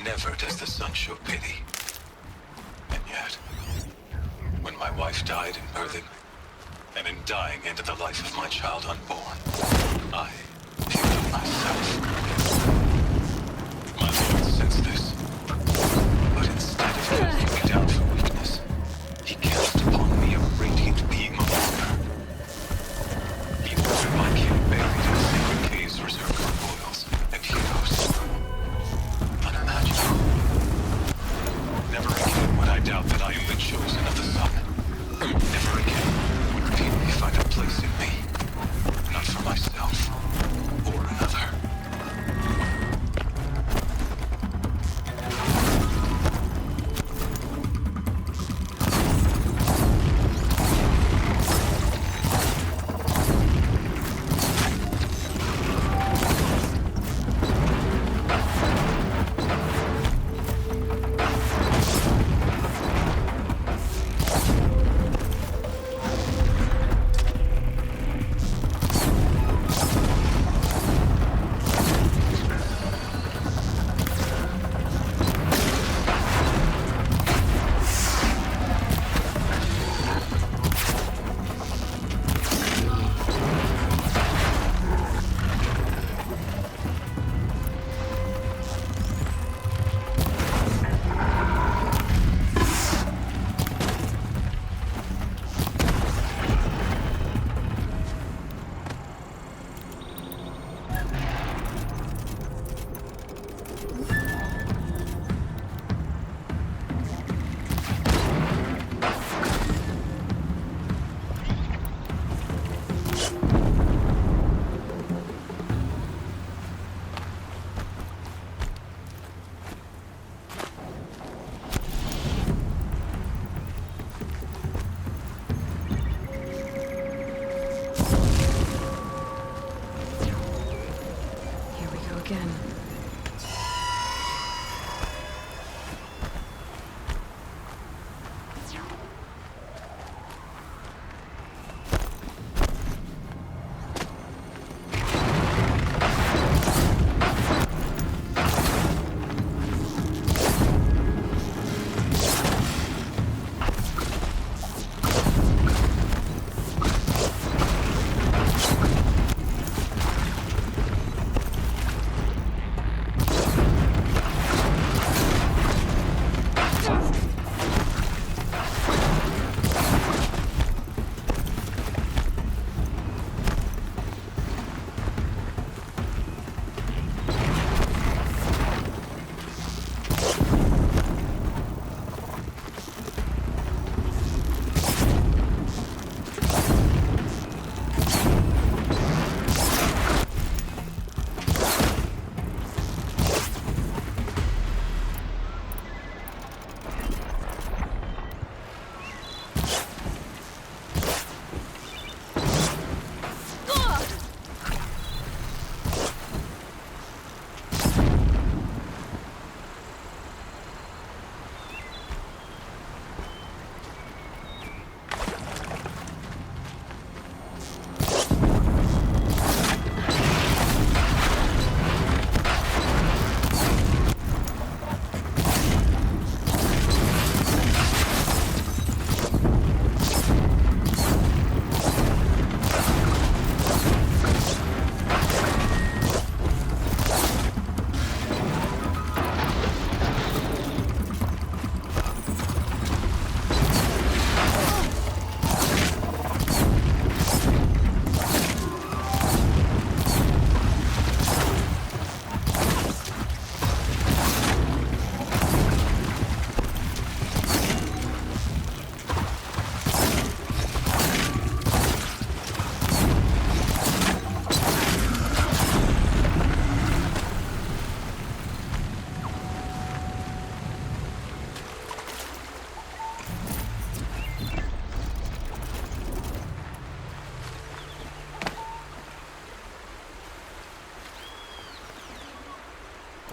Never does the sun show pity. And yet, when my wife died in birthing, and in dying ended the life of my child unborn, I killed myself. My Lord sensed this, but instead of casting me down for weakness, he cast upon me a radiant beam of honor. He ordered my kin buried in sacred caves reserved for royals and heroes. Unimaginable. Never again would I doubt that I am the chosen of the sun. Never again would people find a place in me, not for myself or another.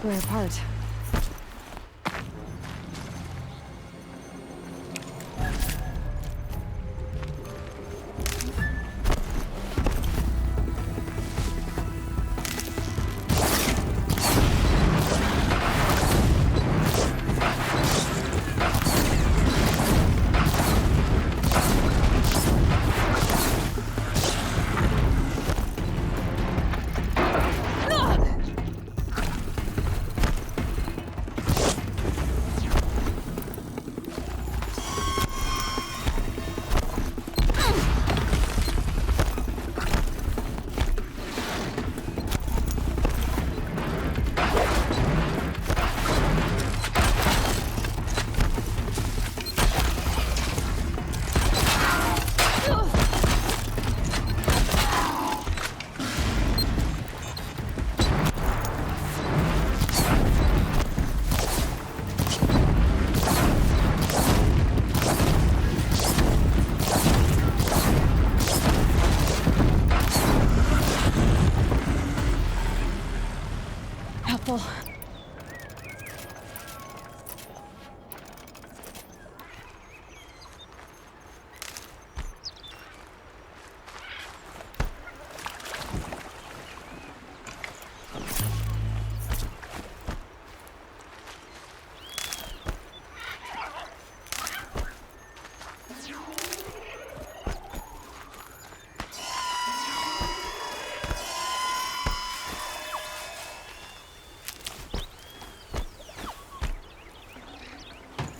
We're apart. helpful.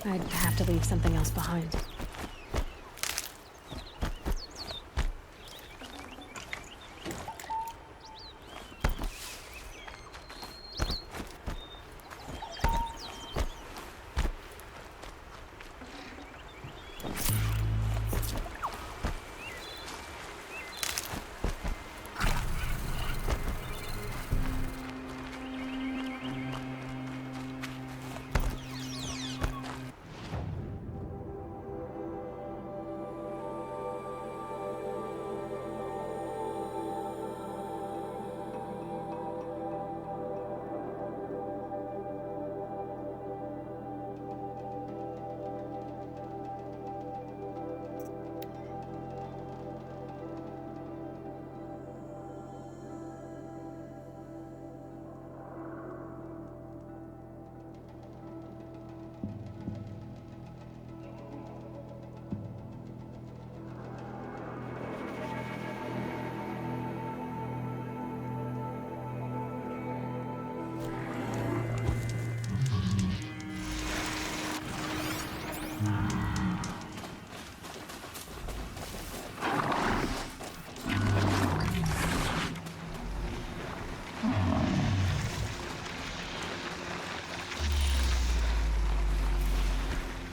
I'd have to leave something else behind.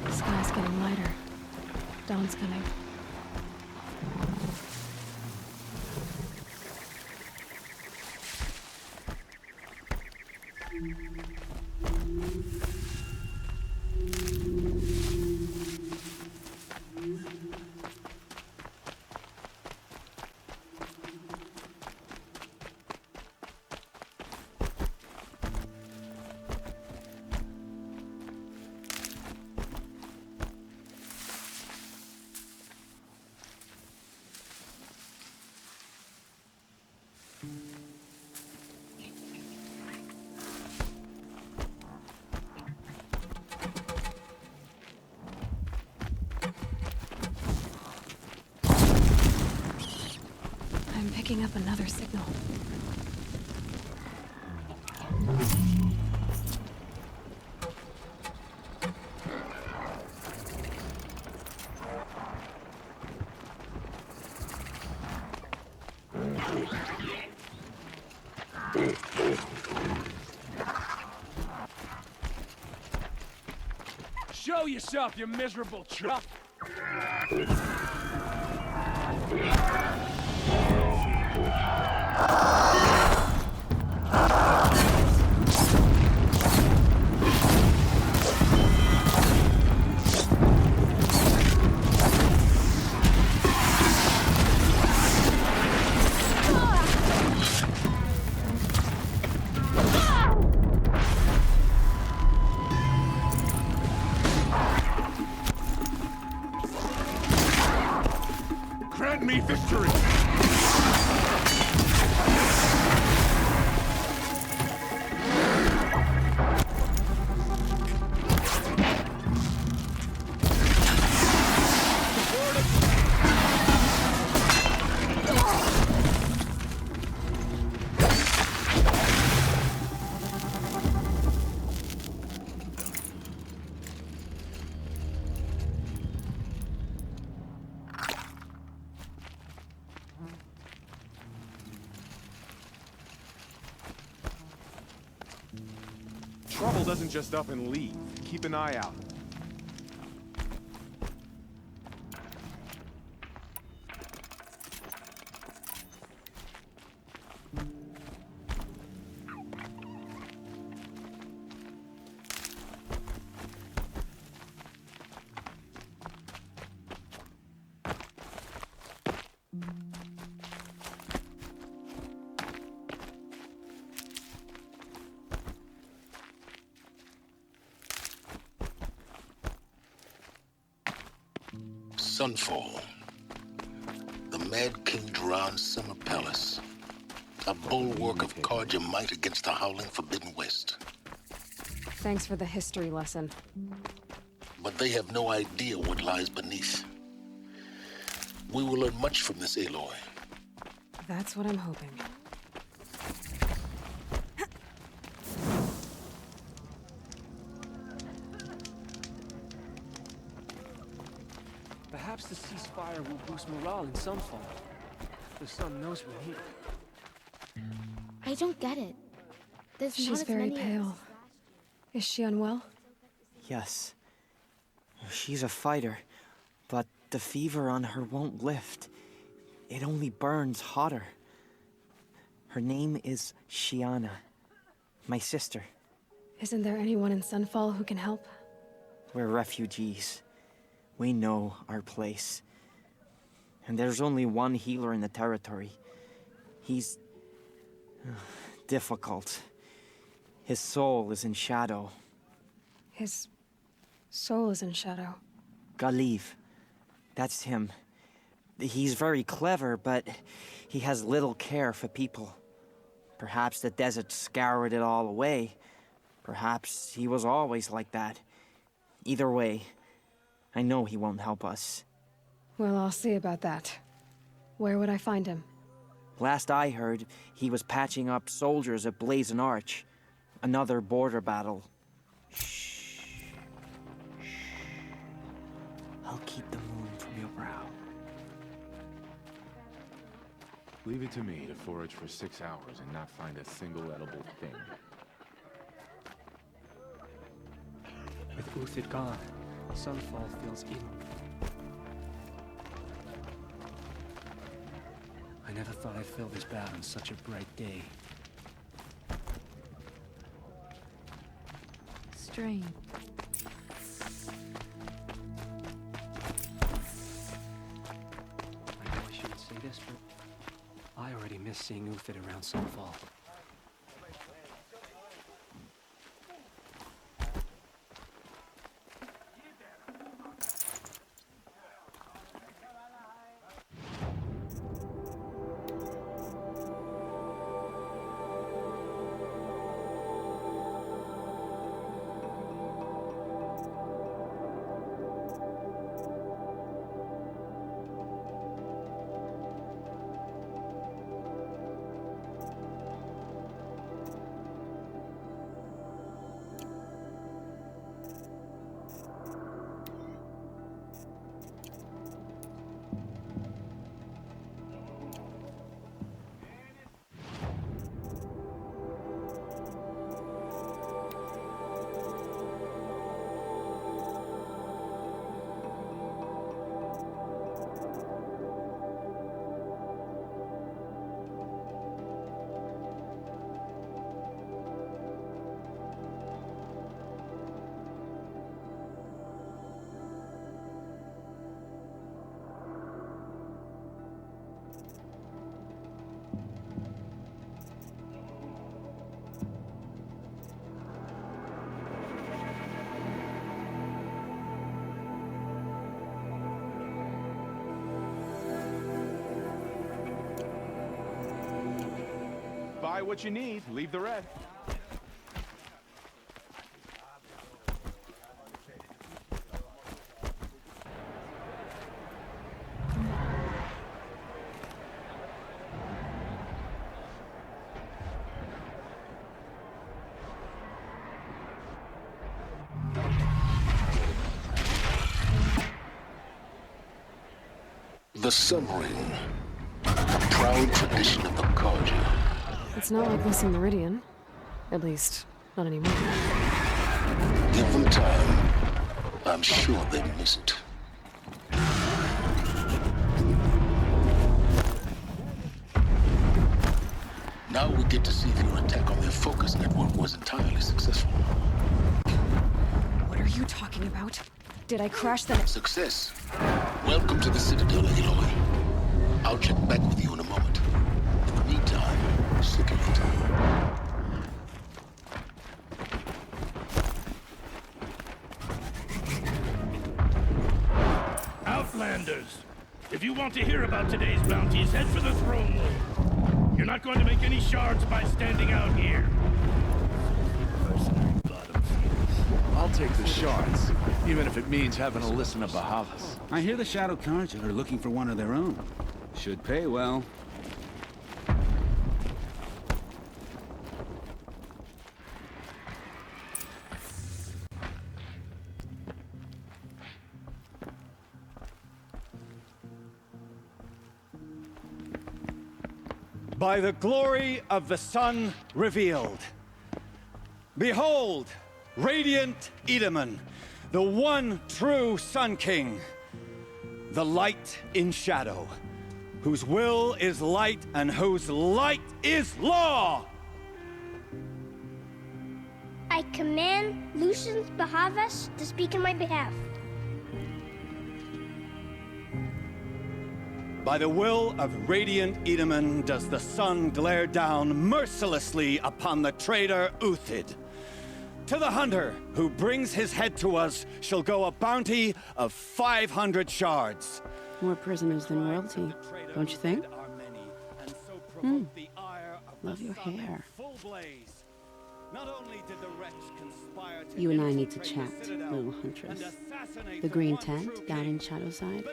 The sky's getting lighter. Dawn's coming. I'm picking up another signal. Show yourself, you miserable chuck! Grant me victory! Trouble doesn't just up and leave. Keep an eye out. Sunfall. The Mad King Duran's summer palace. A bulwark of Carja might against the howling Forbidden West. Thanks for the history lesson. But they have no idea what lies beneath. We will learn much from this Aloy. That's what I'm hoping. Perhaps the ceasefire will boost morale in Sunfall. The sun knows we're here. I don't get it. There's not She's as very many pale. Is she unwell? Yes. She's a fighter, but the fever on her won't lift. It only burns hotter. Her name is Shiana, my sister. Isn't there anyone in Sunfall who can help? We're refugees. We know our place. And there's only one healer in the territory. He's difficult. His soul is in shadow. His soul is in shadow. Galiv. That's him. He's very clever, but he has little care for people. Perhaps the desert scoured it all away. Perhaps he was always like that. Either way, I know he won't help us. Well, I'll see about that. Where would I find him? Last I heard, he was patching up soldiers at Blazon Arch. Another border battle. Shh. I'll keep the moon from your brow. Leave it to me to forage for 6 hours and not find a single edible thing. With Uthid gone, Sunfall feels in. I never thought I'd feel this bad on such a bright day. Strange. I know I shouldn't say this, but I already miss seeing Uthid around Sunfall. Buy what you need, leave the rest. The submarine. A proud tradition of the Carja. It's not like missing Meridian. At least, not anymore. Give them time. I'm sure they miss it. Now we get to see if your attack on their focus network was entirely successful. What are you talking about? Did I crash the... Success. Welcome to the Citadel, Aloy. I'll check back with you in a moment. In the meantime, circulate. Outlanders! If you want to hear about today's bounties, head for the throne room. You're not going to make any shards by standing out here. I'll take the shards, even if it means having to listen to Bahavas. I hear the Shadow Carja are looking for one of their own. Should pay well. By the glory of the sun revealed. Behold, radiant Edaman, the one true Sun King. The light in shadow, whose will is light and whose light is law! I command Lucius Bahavas to speak in my behalf. By the will of radiant Edaman does the sun glare down mercilessly upon the traitor Uthid. To the hunter who brings his head to us shall go a bounty of 500 shards. More prisoners than royalty, don't you think? Love your hair. You and I need to chat, little huntress. The green tent down in Shadowside.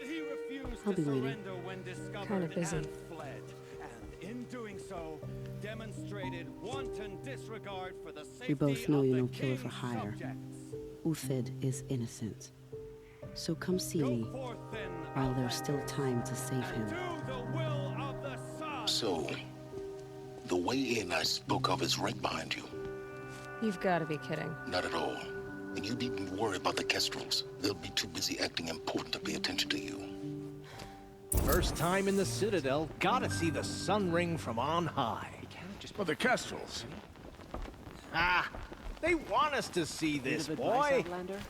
I'll be waiting. Kind of busy. We both know you're no killer for hire. Uthid is innocent. So come see me while there's still time to save him. So, the way in I spoke of is right behind you. You've got to be kidding. Not at all. And you needn't worry about the Kestrels. They'll be too busy acting important to pay attention to you. First time in the Citadel, gotta see the sun ring from on high. But the Kestrels. Ah, they want us to see this, boy.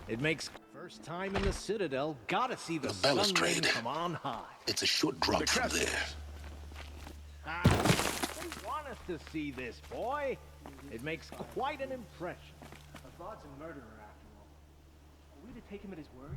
It makes first time in the Citadel, gotta see the sun ring from on high. It's a short drop from there. Ah, they want us to see this, boy. It makes quite an impression. Avad's a murderer, after all. Are we to take him at his word?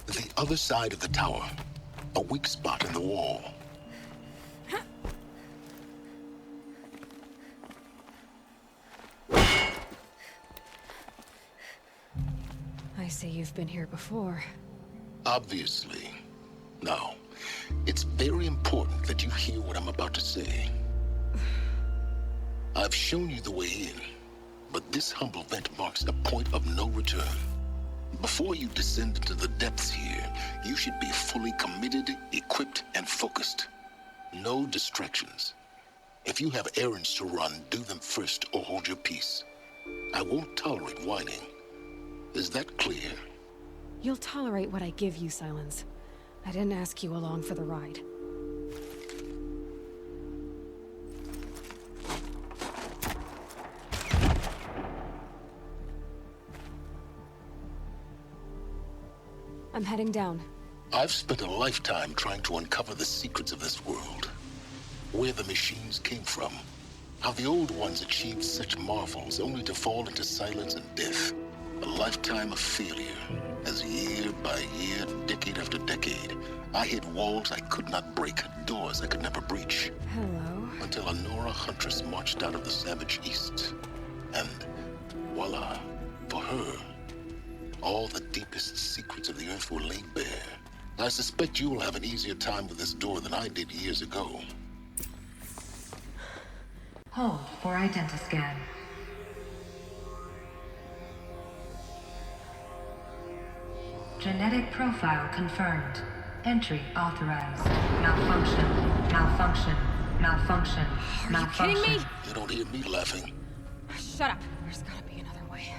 The other side of the tower, a weak spot in the wall. I see you've been here before. Obviously. Now, it's very important that you hear what I'm about to say. I've shown you the way in, but this humble vent marks a point of no return. Before you descend into the depths here, you should be fully committed, equipped, and focused. No distractions. If you have errands to run, do them first or hold your peace. I won't tolerate whining. Is that clear? You'll tolerate what I give you, Silence. I didn't ask you along for the ride. I'm heading down. I've spent a lifetime trying to uncover the secrets of this world. Where the machines came from. How the old ones achieved such marvels only to fall into silence and death. A lifetime of failure, as year by year, decade after decade, I hit walls I could not break, doors I could never breach. Hello. Until a Nora huntress marched out of the savage east. And voila, for her, all the deepest secrets of the earth were laid bare. I suspect you will have an easier time with this door than I did years ago. Hold for identiscan. Genetic profile confirmed. Entry authorized. Malfunction. Malfunction. Malfunction. Malfunction. Are you kidding me? You don't hear me laughing. Shut up. There's gotta be another way.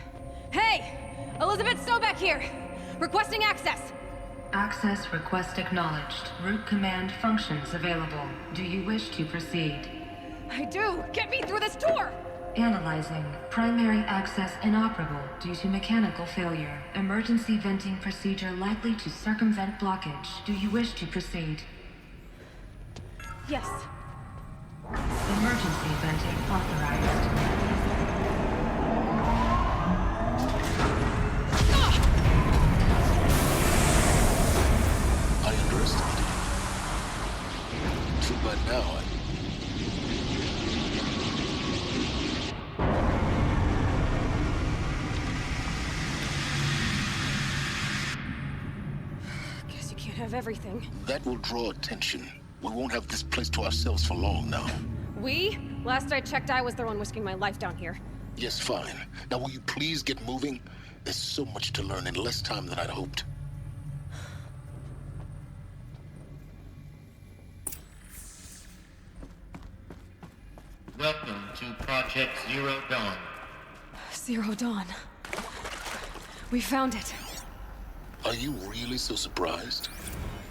Hey! Elizabeth Sobeck here! Requesting access! Access request acknowledged. Root command functions available. Do you wish to proceed? I do! Get me through this door! Analyzing. Primary access inoperable due to mechanical failure. Emergency venting procedure likely to circumvent blockage. Do you wish to proceed? Yes. Emergency venting authorized. I underestimated you. Too bad now Guess you can't have everything. That will draw attention. We won't have this place to ourselves for long now. We? Last I checked, I was the one risking my life down here. Yes, fine. Now will you please get moving? There's so much to learn in less time than I'd hoped. Welcome to Project Zero Dawn. Zero Dawn. We found it. Are you really so surprised?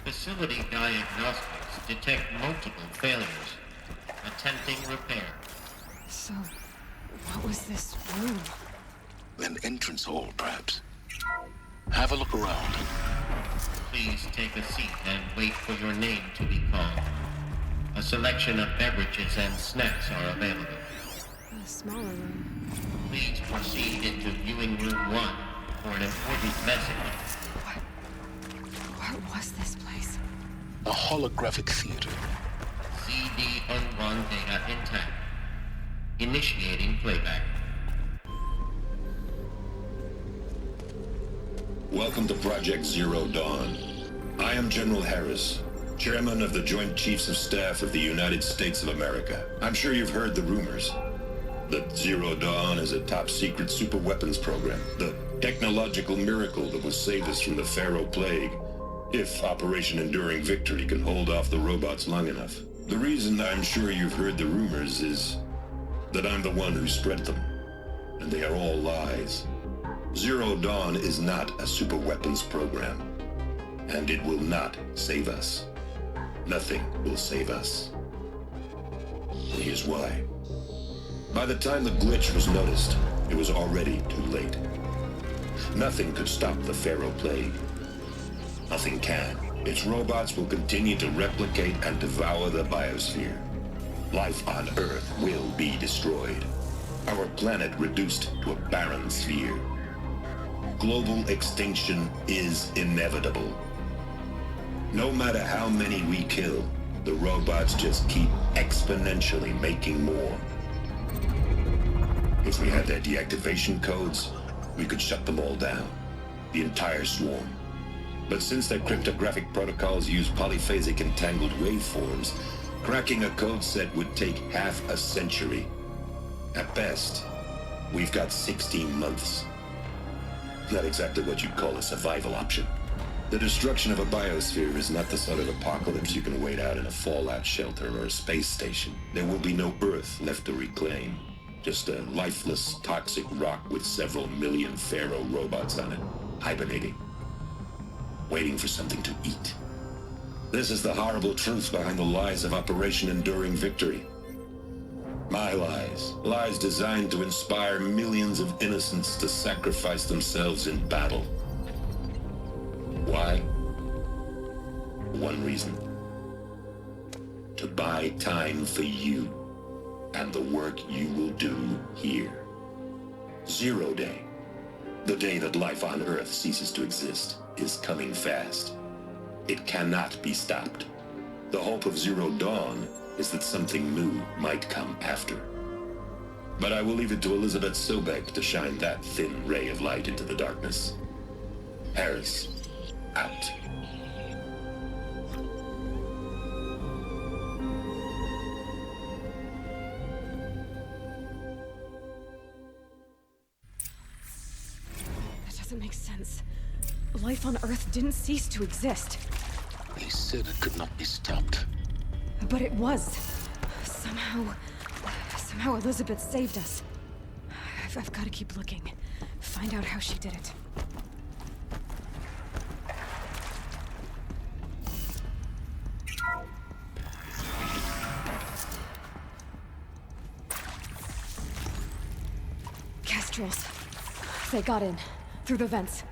Facility diagnostics detect multiple failures. Attempting repair. So, what was this room? An entrance hall, perhaps. Have a look around. Please take a seat and wait for your name to be called. A selection of beverages and snacks are available. A smaller room. Please proceed into viewing room 1 for an important message. What was this place? A holographic theater. CD-N1 data intact. Initiating playback. Welcome to Project Zero Dawn. I am General Harris, Chairman of the Joint Chiefs of Staff of the United States of America. I'm sure you've heard the rumors that Zero Dawn is a top-secret superweapons program, the technological miracle that will save us from the Pharaoh Plague, if Operation Enduring Victory can hold off the robots long enough. The reason I'm sure you've heard the rumors is that I'm the one who spread them, and they are all lies. Zero Dawn is not a superweapons program, and it will not save us. Nothing will save us. And here's why. By the time the glitch was noticed, it was already too late. Nothing could stop the Pharaoh Plague. Nothing can. Its robots will continue to replicate and devour the biosphere. Life on Earth will be destroyed. Our planet reduced to a barren sphere. Global extinction is inevitable. No matter how many we kill, the robots just keep exponentially making more. If we had their deactivation codes, we could shut them all down. The entire swarm. But since their cryptographic protocols use polyphasic entangled waveforms, cracking a code set would take half a century. At best, we've got 16 months. Not exactly what you'd call a survival option. The destruction of a biosphere is not the sort of apocalypse you can wait out in a fallout shelter or a space station. There will be no Earth left to reclaim. Just a lifeless, toxic rock with several million Pharaoh robots on it, hibernating. Waiting for something to eat. This is the horrible truth behind the lies of Operation Enduring Victory. My lies. Lies designed to inspire millions of innocents to sacrifice themselves in battle. Why? One reason. To buy time for you and the work you will do here. Zero Day. The day that life on Earth ceases to exist is coming fast. It cannot be stopped. The hope of Zero Dawn is that something new might come after. But I will leave it to Elizabeth Sobek to shine that thin ray of light into the darkness. Harris, out. That doesn't make sense. Life on Earth didn't cease to exist. He said it could not be stopped. But it was. Somehow Elizabeth saved us. I've got to keep looking. Find out how she did it. Spectrals. They got in. Through the vents.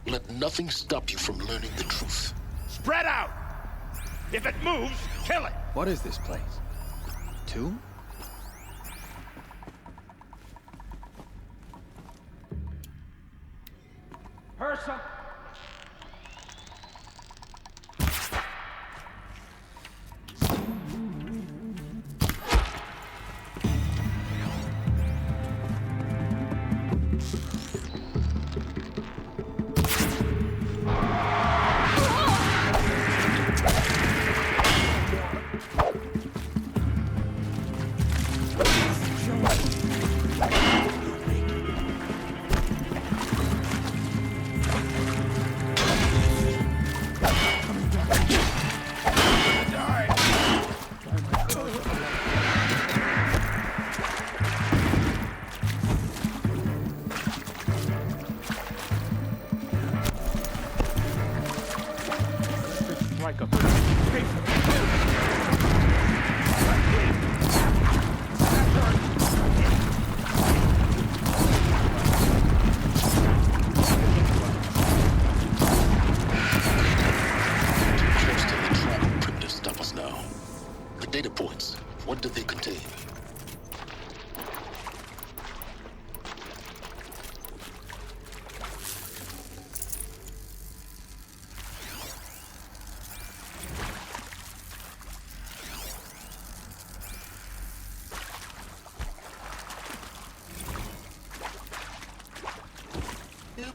Let nothing stop you from learning the truth. Spread out! If it moves, kill it! What is this place? Tomb? Hersa!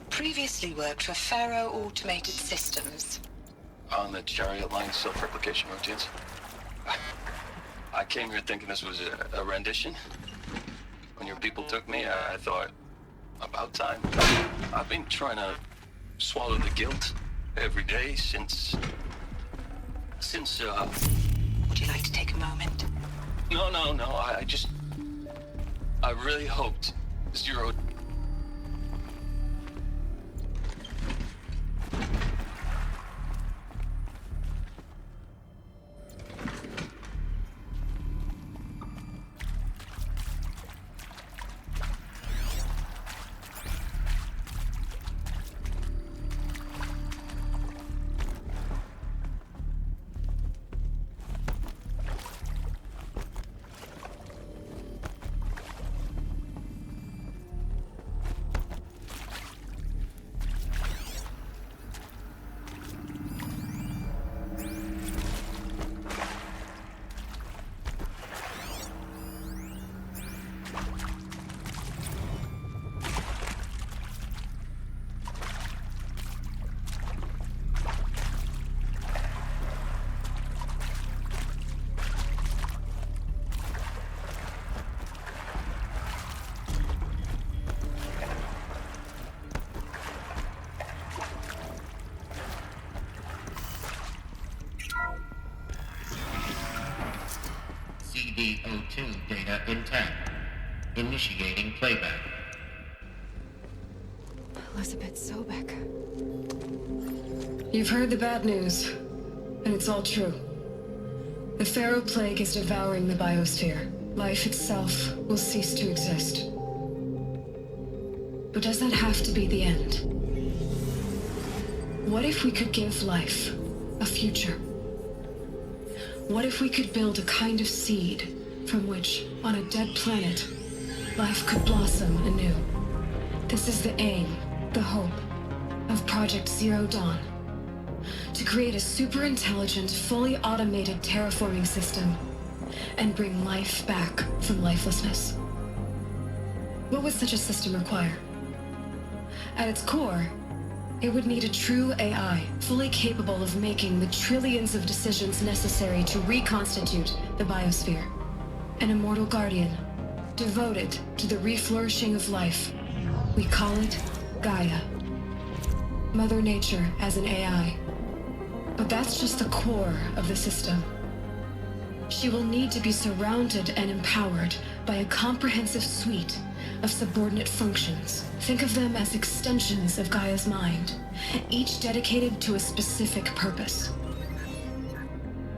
Previously worked for Pharaoh Automated Systems. On the Chariot Line self-replication routines. I came here thinking this was a rendition. When your people took me, I thought, about time. I've been trying to swallow the guilt every day since... Would you like to take a moment? No, I really hoped Zero... CD02 data intact. Initiating playback. Elizabeth Sobek. You've heard the bad news, and it's all true. The Pharaoh Plague is devouring the biosphere. Life itself will cease to exist. But does that have to be the end? What if we could give life a future? What if we could build a kind of seed from which, on a dead planet, life could blossom anew? This is the aim, the hope, of Project Zero Dawn. To create a super-intelligent, fully automated terraforming system and bring life back from lifelessness. What would such a system require? At its core, it would need a true AI, fully capable of making the trillions of decisions necessary to reconstitute the biosphere. An immortal guardian, devoted to the reflourishing of life. We call it Gaia. Mother Nature as an AI. But that's just the core of the system. She will need to be surrounded and empowered by a comprehensive suite of subordinate functions. Think of them as extensions of Gaia's mind, each dedicated to a specific purpose.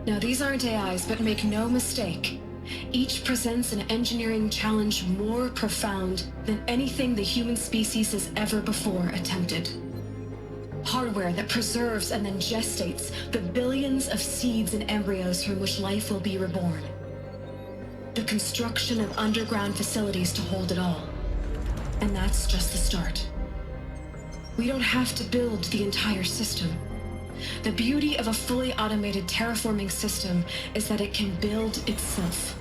Now, these aren't AIs, but make no mistake, Each presents an engineering challenge more profound than anything the human species has ever before attempted. Hardware that preserves and then gestates the billions of seeds and embryos from which life will be reborn. The construction of underground facilities to hold it all. And that's just the start. We don't have to build the entire system. The beauty of a fully automated terraforming system is that it can build itself.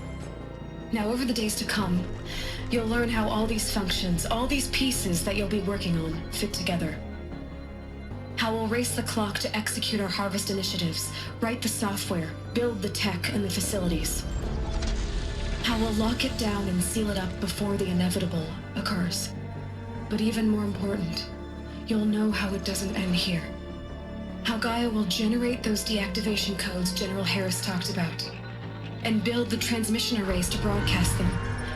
Now, over the days to come, you'll learn how all these functions, all these pieces that you'll be working on, fit together. How we'll race the clock to execute our harvest initiatives, write the software, build the tech and the facilities. How we'll lock it down and seal it up before the inevitable occurs. But even more important, you'll know how it doesn't end here. How Gaia will generate those deactivation codes General Harris talked about, and build the transmission arrays to broadcast them,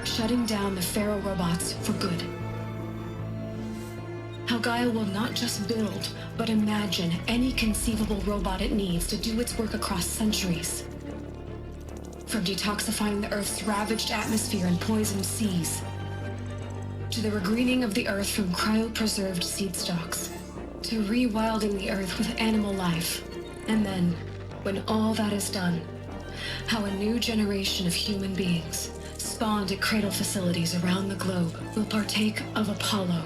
shutting down the Pharaoh robots for good. How Gaia will not just build, but imagine any conceivable robot it needs to do its work across centuries. From detoxifying the Earth's ravaged atmosphere and poisoned seas, to the regreening of the Earth from cryopreserved seed stalks, to rewilding the Earth with animal life. And then, when all that is done, how a new generation of human beings, spawned at cradle facilities around the globe, will partake of Apollo,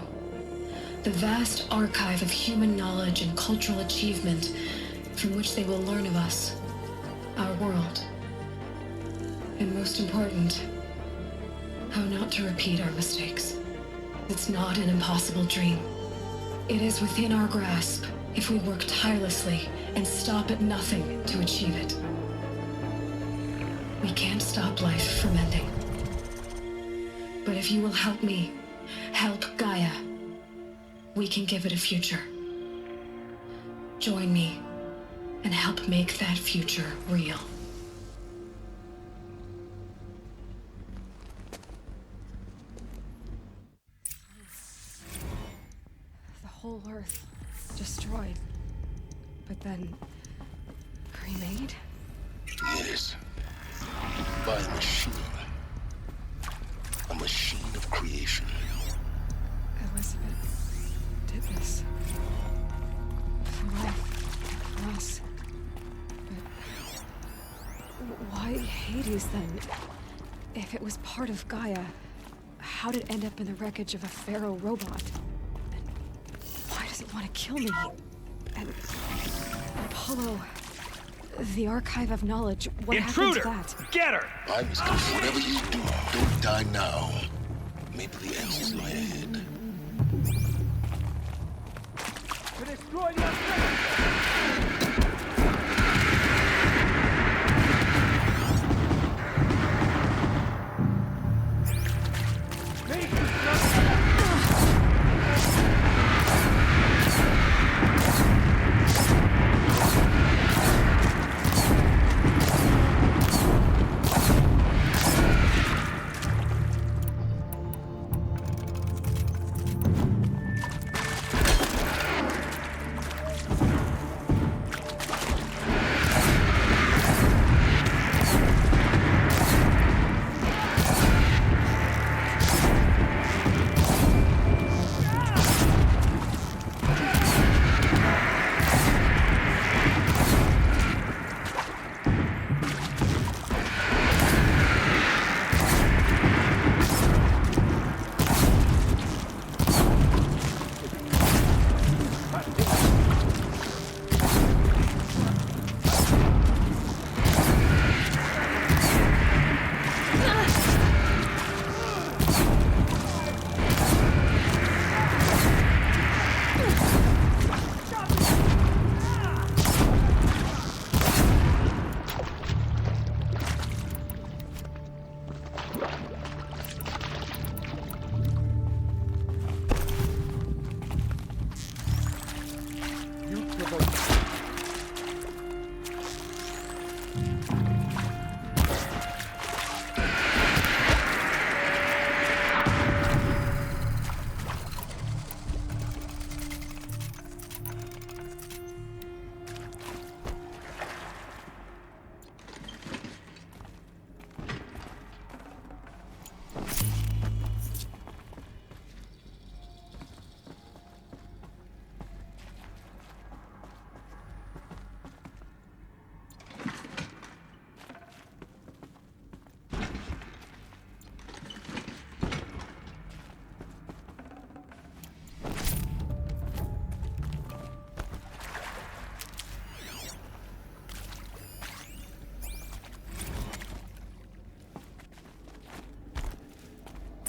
the vast archive of human knowledge and cultural achievement from which they will learn of us, our world. And most important, how not to repeat our mistakes. It's not an impossible dream. It is within our grasp if we work tirelessly and stop at nothing to achieve it. We can't stop life from ending. But if you will help me, help Gaia, we can give it a future. Join me and help make that future real. The whole Earth destroyed, but then remade? Yes. By a machine. A machine of creation. Elizabeth did this. For life, for us. But why Hades then? If it was part of Gaia, how did it end up in the wreckage of a Pharaoh robot? And why does it want to kill me? And Apollo, the archive of knowledge, what happened to that? Get her! I must do whatever you do. Don't die now. Maybe the answers lie ahead. Destroy your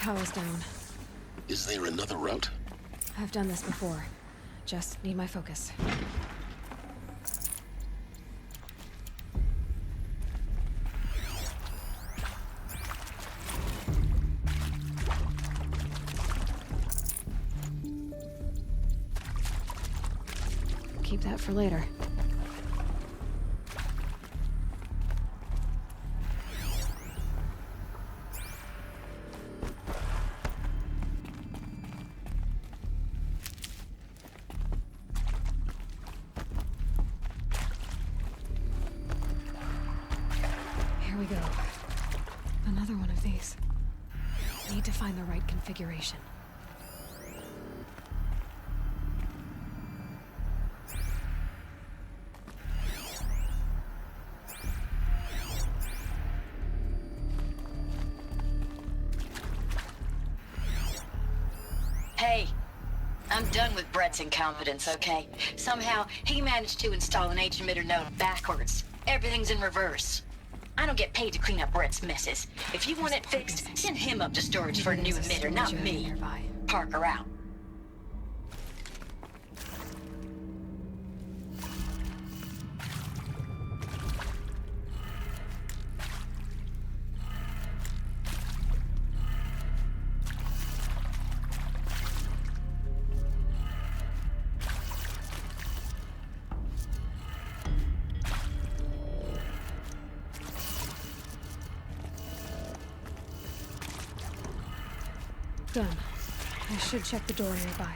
Power's down. Is there another route? I've done this before. Just need my focus. Keep that for later. Here we go. Another one of these. Need to find the right configuration. Hey, I'm done with Brett's incompetence, okay? Somehow, he managed to install an H-emitter node backwards. Everything's in reverse. I don't get paid to clean up Brett's messes. If you want it fixed, send him up to storage for a new emitter, not me. Parker out. Done. I should check the door nearby.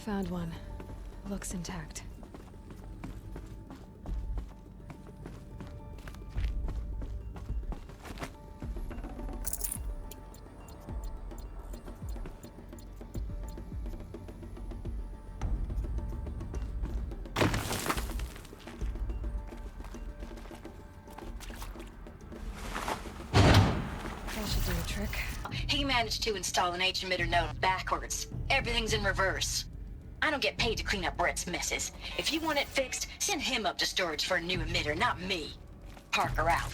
Found one. Looks intact. That should do the trick. He managed to install an H-emitter node backwards. Everything's in reverse. I don't get paid to clean up Brett's messes. If you want it fixed, send him up to storage for a new emitter, not me. Parker out.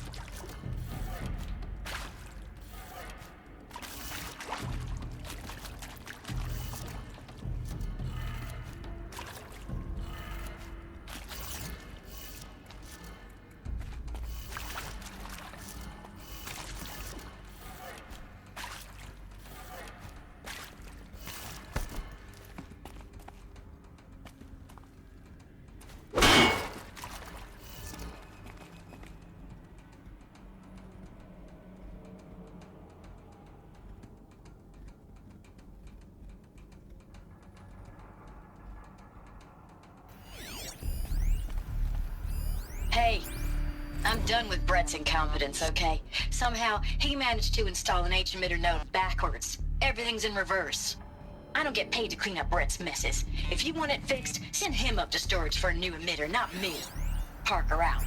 Hey, I'm done with Brett's incompetence, okay? Somehow, he managed to install an H-emitter node backwards. Everything's in reverse. I don't get paid to clean up Brett's messes. If you want it fixed, send him up to storage for a new emitter, not me. Parker out.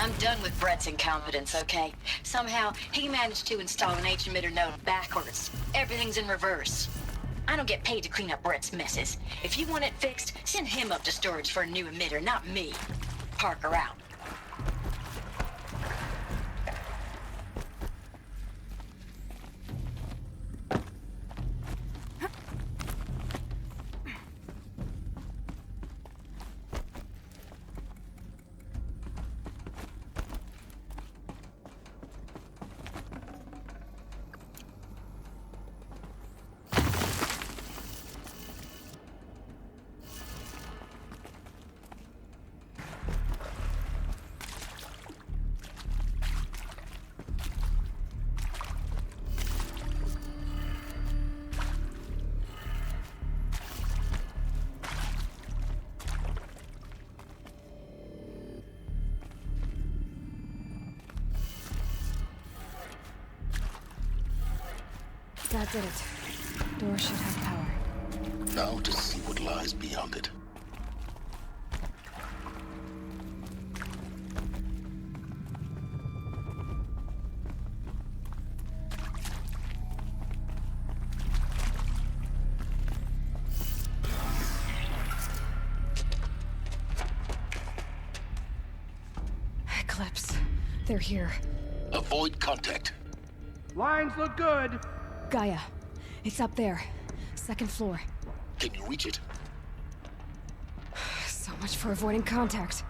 I'm done with Brett's incompetence, okay? Somehow, he managed to install an H-emitter node backwards. Everything's in reverse. I don't get paid to clean up Brett's messes. If you want it fixed, send him up to storage for a new emitter, not me. Parker out. That did it. Door should have power. Now to see what lies beyond it. Eclipse. They're here. Avoid contact. Lines look good. Gaia. It's up there. Second floor. Can you reach it? So much for avoiding contact.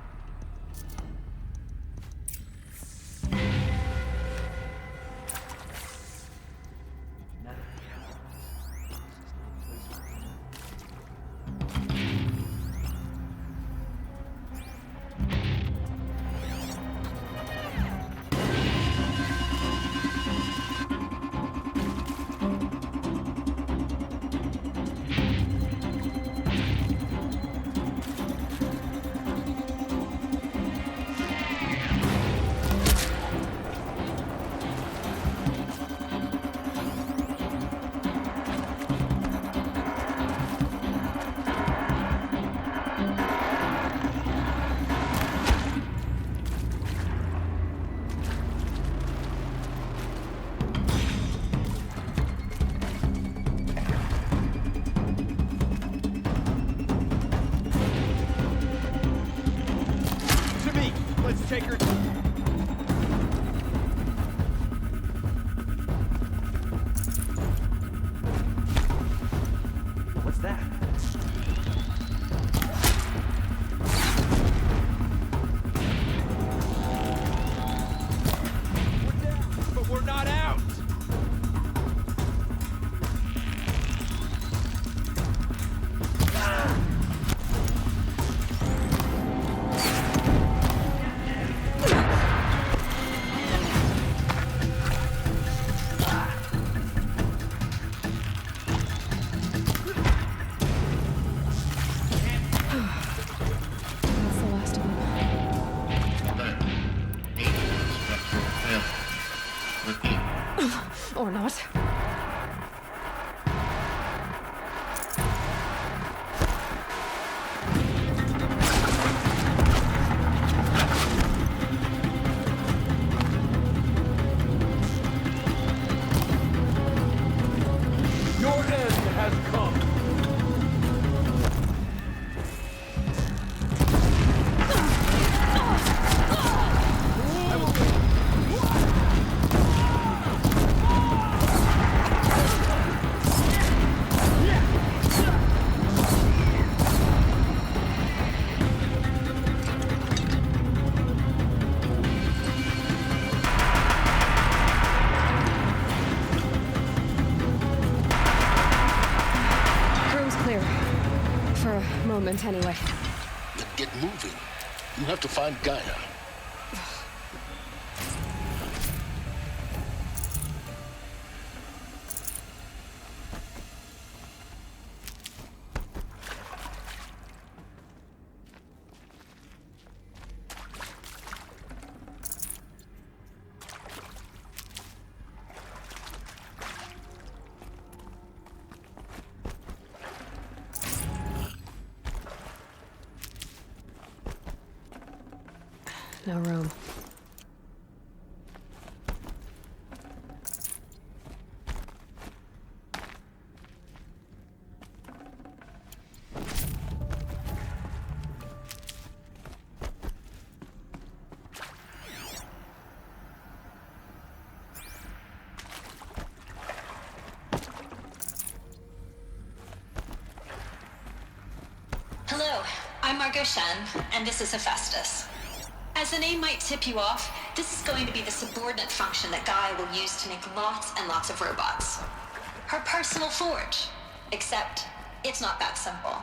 Take her. What's that? We're down, but we're not out. Or not. Your end has come. Anyway. Then get moving. You have to find Gaia. No room. Hello, I'm Margot Shen, and this is Hephaestus. As the name might tip you off, this is going to be the subordinate function that Gaia will use to make lots and lots of robots. Her personal forge. Except, it's not that simple.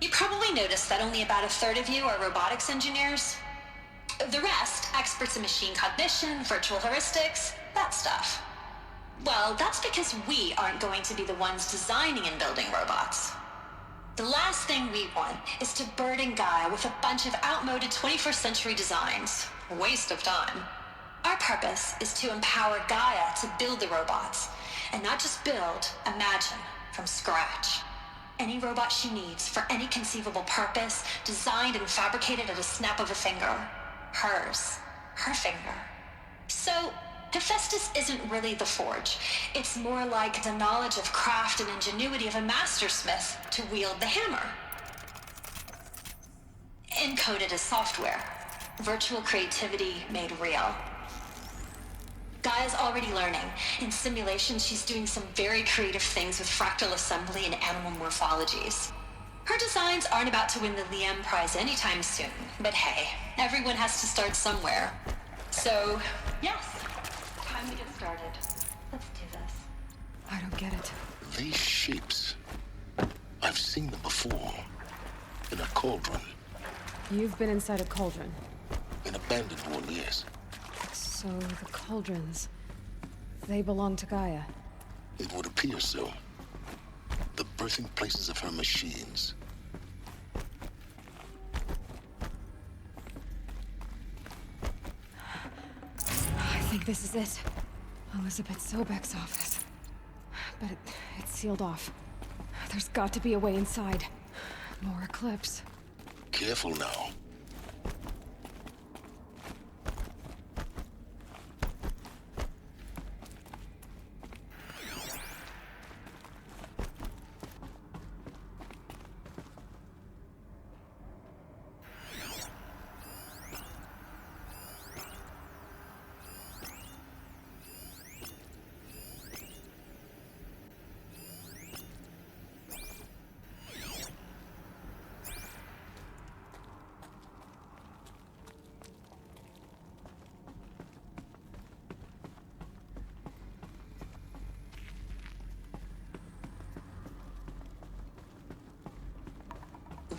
You probably noticed that only about a third of you are robotics engineers. The rest, experts in machine cognition, virtual heuristics, that stuff. Well, that's because we aren't going to be the ones designing and building robots. The last thing we want is to burden Gaia with a bunch of outmoded 21st century designs. A waste of time. Our purpose is to empower Gaia to build the robots, and not just build, imagine, from scratch. Any robot she needs, for any conceivable purpose, designed and fabricated at a snap of a finger. Hers. Her finger. So, Hephaestus isn't really the forge. It's more like the knowledge of craft and ingenuity of a mastersmith to wield the hammer. Encoded as software. Virtual creativity made real. Gaia's already learning. In simulation, she's doing some very creative things with fractal assembly and animal morphologies. Her designs aren't about to win the Liam Prize anytime soon, but hey, everyone has to start somewhere. So, yes, time to get started. Let's do this. I don't get it. These shapes, I've seen them before. In a cauldron. You've been inside a cauldron. An abandoned one, yes. So the cauldrons, they belong to Gaia. It would appear so. The birthing places of her machines. I think this is it. Elizabeth Sobek's office. But it's sealed off. There's got to be a way inside. More Eclipse. Careful now.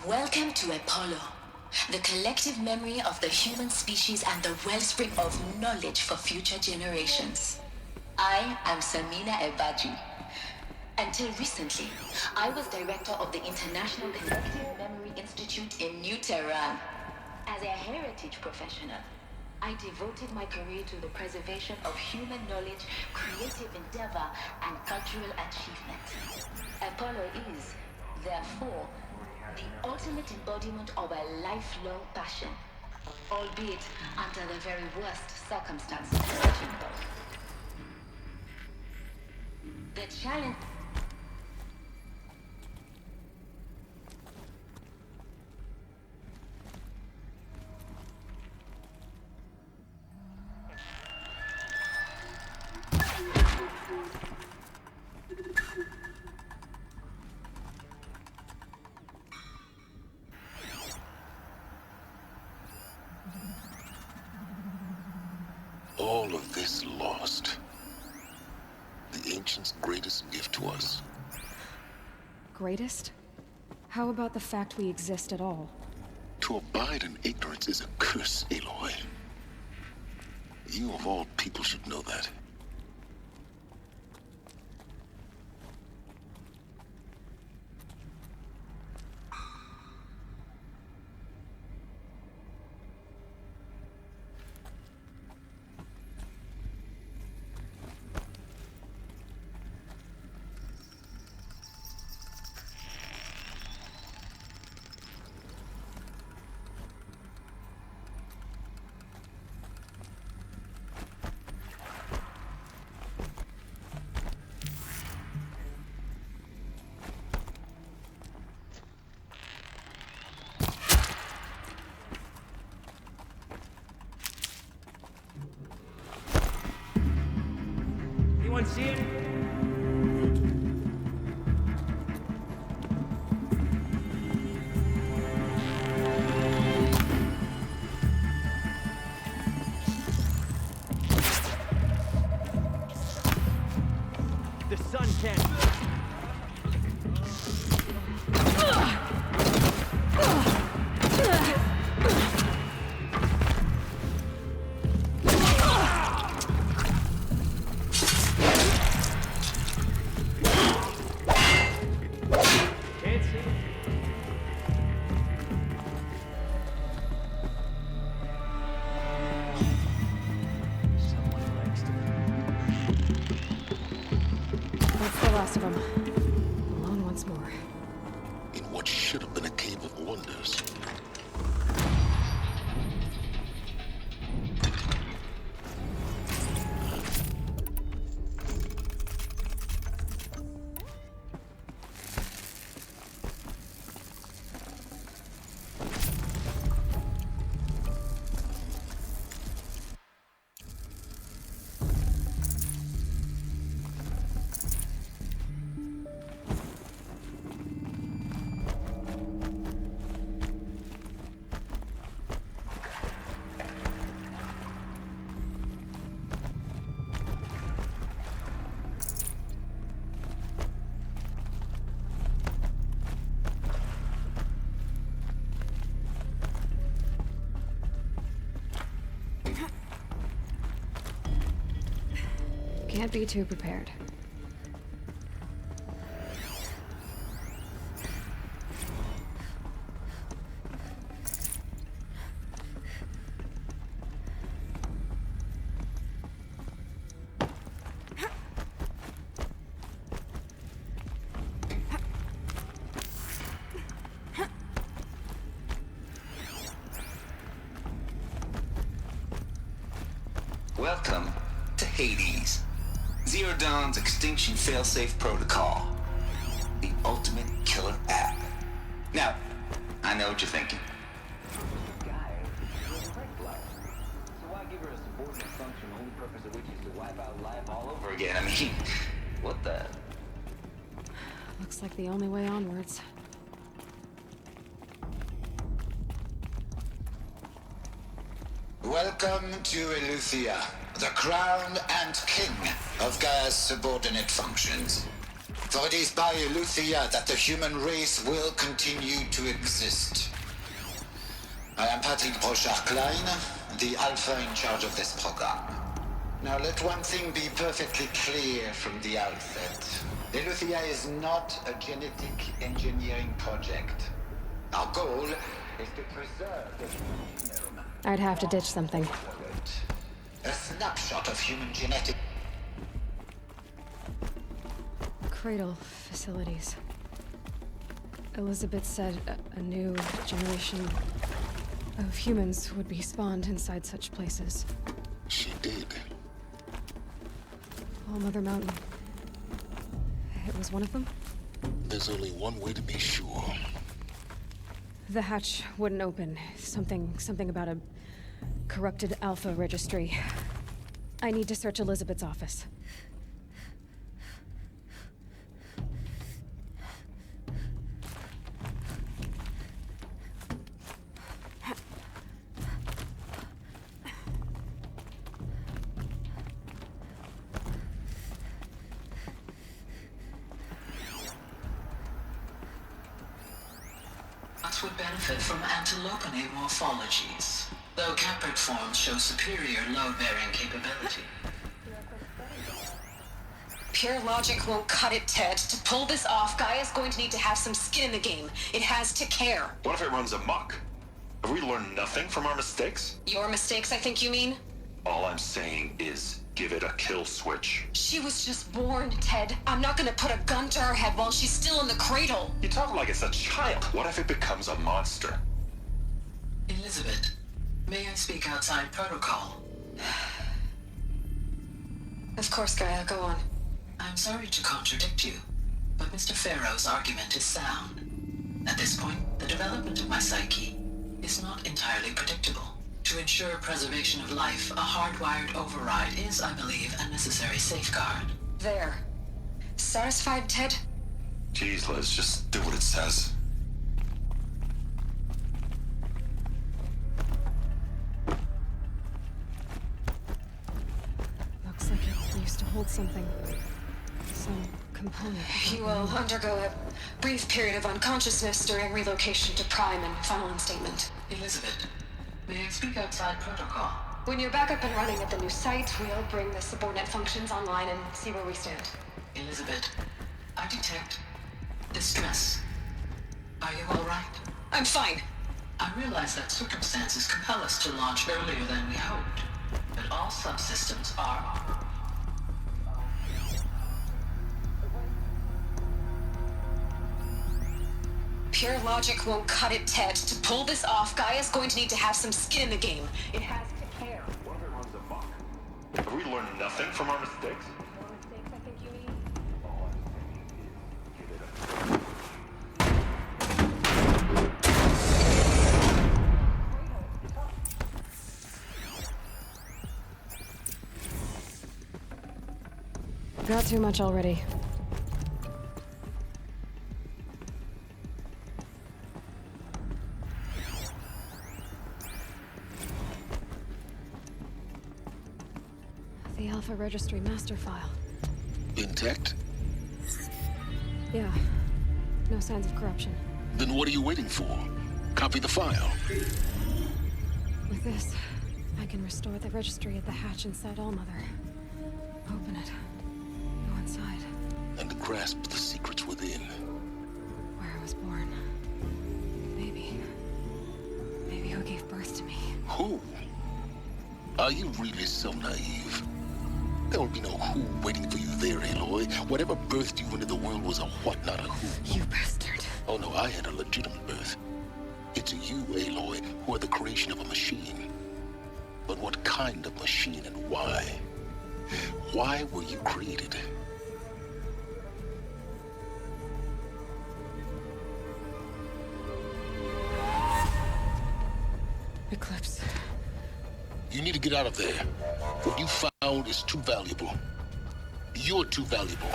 Welcome to Apollo, the collective memory of the human species and the wellspring of knowledge for future generations. I am Samina Ebaji. Until recently, I was director of the International Collective Memory Institute in New Tehran. As a heritage professional, I devoted my career to the preservation of human knowledge, creative endeavor, and cultural achievement. Apollo is, therefore, the ultimate embodiment of a lifelong passion, albeit under the very worst circumstances imaginable. The challenge... All of this lost. The ancients' greatest gift to us. Greatest? How about the fact we exist at all? To abide in ignorance is a curse, Aloy. You of all people should know that. That's the last of them. Alone once more. In what should have been a cave of wonders. Can't be too prepared. Welcome to Hades. Zero Dawn's extinction failsafe protocol. The ultimate killer app. Now, I know what you're thinking. Gaia is a break block. So why give her a subordinate function, the only purpose of which is to wipe out life all over Again, I mean, what the? Looks like the only way onwards. Welcome to Eleuthia, the crown and king of Gaia's subordinate functions. For it is by Eleuthia that the human race will continue to exist. I am Patrick Brochard-Klein, the alpha in charge of this program. Now let one thing be perfectly clear from the outset. Eleuthia is not a genetic engineering project. Our goal is to preserve the human genome. I'd have to ditch something. A snapshot of human genetic. Cradle facilities. Elizabeth said a new generation of humans would be spawned inside such places. She did. All Mother Mountain. It was one of them? There's only one way to be sure. The hatch wouldn't open. Something about a corrupted Alpha registry. I need to search Elizabeth's office. Would benefit from antilopenate morphologies, though Caprid forms show superior load-bearing capability. Pure logic won't cut it, Ted. To pull this off, Gaia's going to need to have some skin in the game. It has to care. What if it runs amok? Have we learned nothing from our mistakes? Your mistakes, I think you mean? All I'm saying is give it a kill switch. She was just born, Ted. I'm not gonna put a gun to her head while she's still in the cradle. You talk like it's a child. What if it becomes a monster? Elizabeth, may I speak outside protocol? Of course, Gaia, go on. I'm sorry to contradict you, but Mr. Farrow's argument is sound. At this point, the development of my psyche is not entirely predictable. To ensure preservation of life, a hardwired override is, I believe, a necessary safeguard. There. Satisfied, Ted? Jeez, Liz, just do what it says. Looks like it used to hold something. Some component. You will undergo a brief period of unconsciousness during relocation to Prime and final instatement. Elizabeth, may I speak outside protocol? When you're back up and running at the new site, we'll bring the subordinate functions online and see where we stand. Elizabeth, I detect distress. Are you all right? I'm fine. I realize that circumstances compel us to launch earlier than we hoped, but all subsystems are... Pure logic won't cut it, Ted. To pull this off, Gaia's going to need to have some skin in the game. It has to care. What if it runs amok? Have we learned nothing from our mistakes? Got too much already. The Alpha Registry master file. Intact? Yeah. No signs of corruption. Then what are you waiting for? Copy the file. With this, I can restore the registry at the hatch inside Allmother. Open it. Go inside. And grasp the secrets within. Where I was born. Maybe who gave birth to me. Who? Are you really so naive? There will be no who waiting for you there, Aloy. Whatever birthed you into the world was a what, not a who. You bastard. Oh no, I had a legitimate birth. It's you, Aloy, who are the creation of a machine. But what kind of machine and why? Why were you created? Eclipse. You need to get out of there. What you found is too valuable. You're too valuable.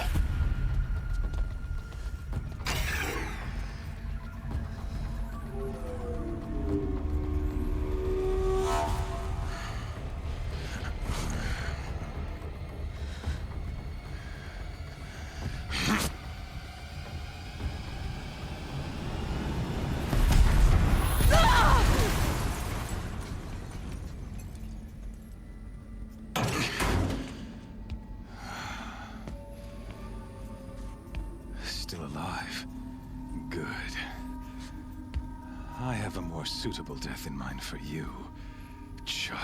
Still alive. Good. I have a more suitable death in mind for you, child.